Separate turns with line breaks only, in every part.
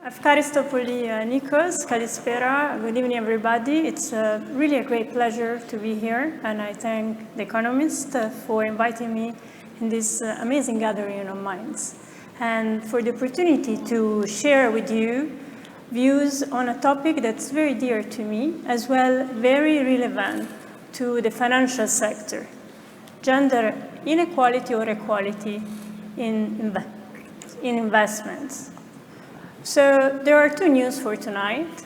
Efkaristopouli Nikos, Kalispera. Good evening, everybody. It's really a great pleasure to be here, and I thank The Economist for inviting me in this amazing gathering of minds, and for the opportunity to share with you views on a topic that's very dear to me, as well very relevant to the financial sector: gender inequality or equality in investments. So there are two news for tonight.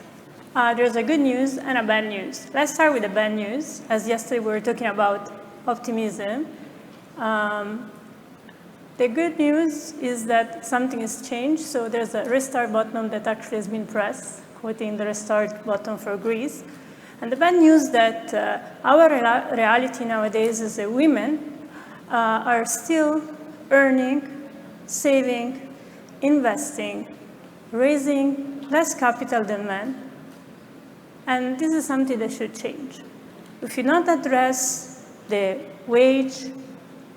There's a good news and a bad news. Let's start with the bad news. As yesterday we were talking about optimism. The good news is that something has changed. So there's a restart button that actually has been pressed, quoting the restart button for Greece. And the bad news that our reality nowadays is that women are still earning, saving, investing, raising less capital than men, and this is something that should change. If you don't address the wage,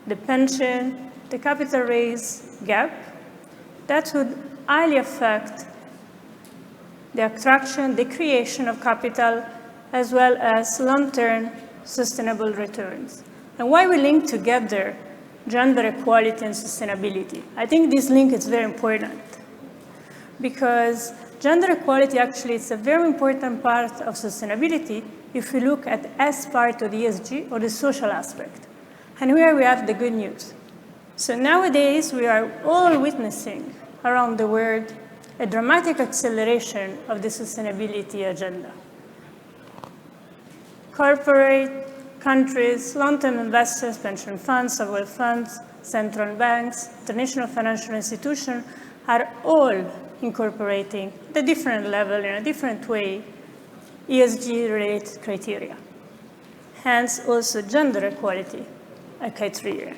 the pension, the capital raise gap, that would highly affect the attraction, the creation of capital, as well as long-term sustainable returns. And why we link together gender equality and sustainability? I think this link is very important, because gender equality actually is a very important part of sustainability if we look at as part of the ESG or the social aspect. And here we have the good news. So nowadays we are all witnessing around the world a dramatic acceleration of the sustainability agenda. Corporate, countries, long-term investors, pension funds, sovereign funds, central banks, international financial institutions are all incorporating the different level in a different way ESG-related criteria. Hence, also gender equality a criteria.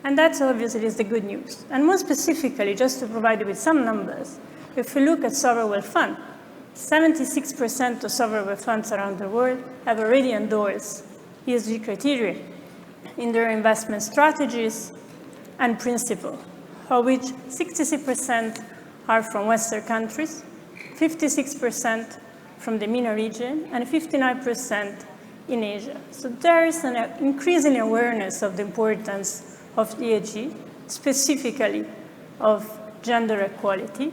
And that obviously is the good news. And more specifically, just to provide you with some numbers, if we look at sovereign wealth funds, 76% of sovereign wealth funds around the world have already endorsed ESG criteria in their investment strategies and principles, of which 66% are from Western countries, 56% from the MENA region, and 59% in Asia. So there is an increasing awareness of the importance of ESG, specifically of gender equality.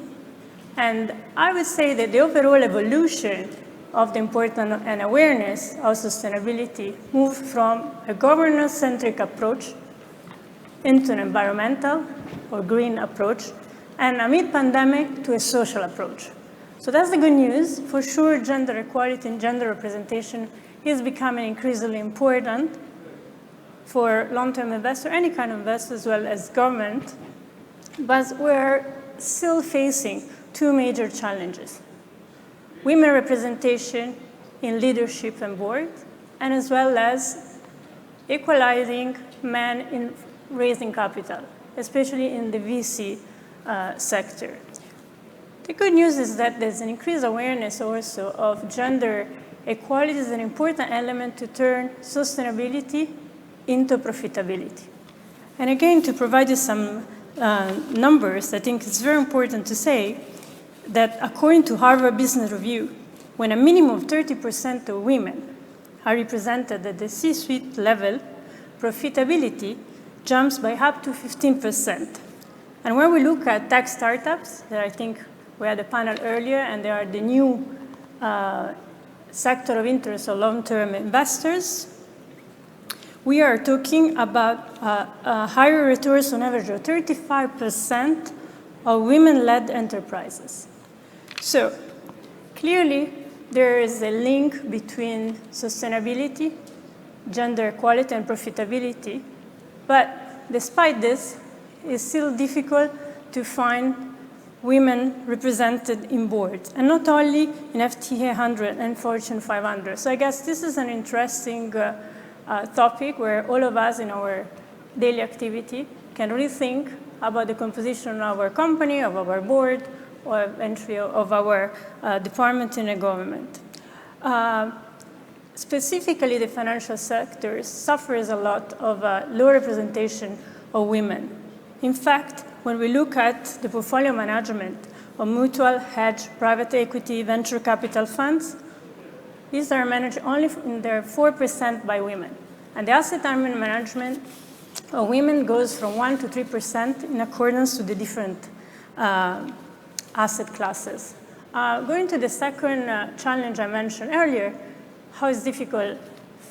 And I would say that the overall evolution of the importance and awareness of sustainability moved from a governance-centric approach into an environmental or green approach, and amid pandemic to a social approach. So that's the good news. For sure, gender equality and gender representation is becoming increasingly important for long-term investors, any kind of investor, as well as government. But we're still facing two major challenges: women representation in leadership and board, and as well as equalizing men in raising capital, especially in the VC sector. The good news is that there's an increased awareness also of gender equality as an important element to turn sustainability into profitability. And again, to provide you some numbers, I think it's very important to say that according to Harvard Business Review, when a minimum of 30% of women are represented at the C-suite level, profitability jumps by up to 15%. And when we look at tech startups, that I think we had a panel earlier, and they are the new sector of interest of long-term investors, we are talking about higher returns on average of 35% of women-led enterprises. So clearly, there is a link between sustainability, gender equality, and profitability. But despite this, it's still difficult to find women represented in boards, and not only in FTSE 100 and Fortune 500. So I guess this is an interesting topic where all of us in our daily activity can really think about the composition of our company, of our board, or eventually of our department in a government. Specifically, the financial sector suffers a lot of low representation of women. In fact, when we look at the portfolio management of mutual, hedge, private equity, venture capital funds. These are managed only in their 4% by women. And the asset under management of women goes from 1 to 3% in accordance to the different asset classes. Going to the second challenge I mentioned earlier, how is difficult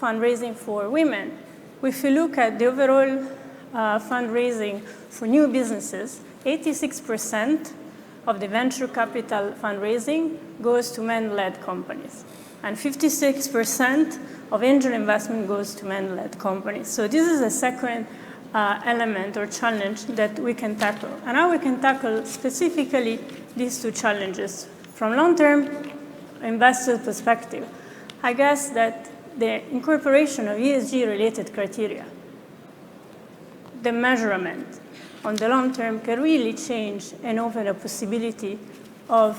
fundraising for women? If you look at the overall fundraising for new businesses, 86% of the venture capital fundraising goes to men-led companies. And 56% of angel investment goes to men-led companies. So this is a second element or challenge that we can tackle. And how we can tackle specifically these two challenges. From long-term investor perspective, I guess that the incorporation of ESG-related criteria, the measurement on the long term can really change and open a possibility of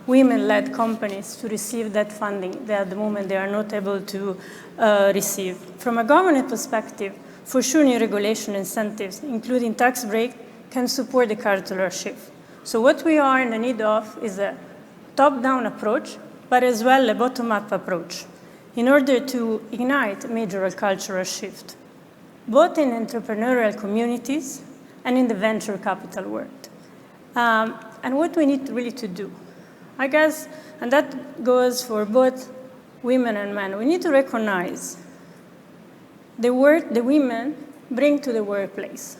women-led companies to receive that funding that at the moment they are not able to receive. From a government perspective, for sure new regulation incentives, including tax break, can support the cultural shift. So what we are in the need of is a top-down approach, but as well a bottom-up approach in order to ignite major cultural shift, both in entrepreneurial communities and in the venture capital world. And what we need really to do, I guess, and that goes for both women and men, we need to recognize the work the women bring to the workplace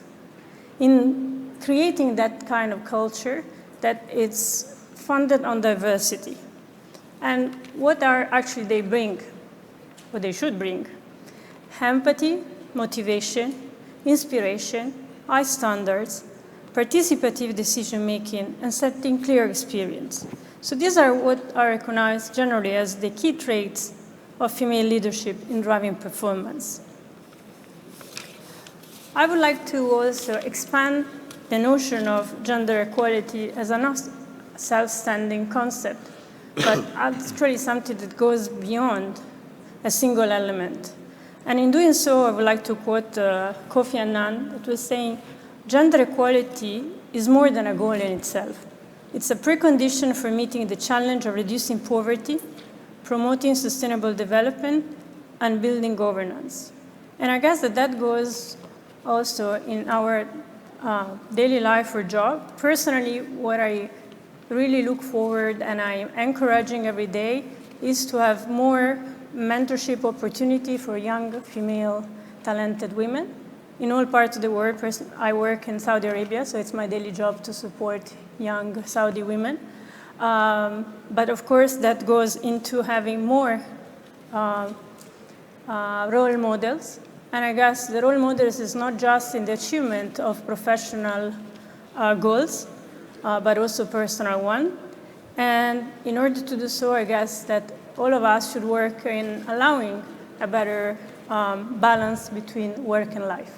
in creating that kind of culture that is funded on diversity. And what are actually they bring, what they should bring? Empathy, motivation, inspiration, high standards, participative decision-making, and setting clear experience. So these are what are recognized generally as the key traits of female leadership in driving performance. I would like to also expand the notion of gender equality as a self-standing concept, but actually something that goes beyond a single element. And in doing so, I would like to quote Kofi Annan, that was saying, gender equality is more than a goal in itself. It's a precondition for meeting the challenge of reducing poverty, promoting sustainable development, and building governance. And I guess that goes also in our daily life or job. Personally, what I really look forward and I'm encouraging every day is to have more mentorship opportunity for young female talented women in all parts of the world. I work in Saudi Arabia, so it's my daily job to support young Saudi women. But of course, that goes into having more role models. And I guess the role models is not just in the achievement of professional goals, but also personal one. And in order to do so, I guess that all of us should work in allowing a better balance between work and life.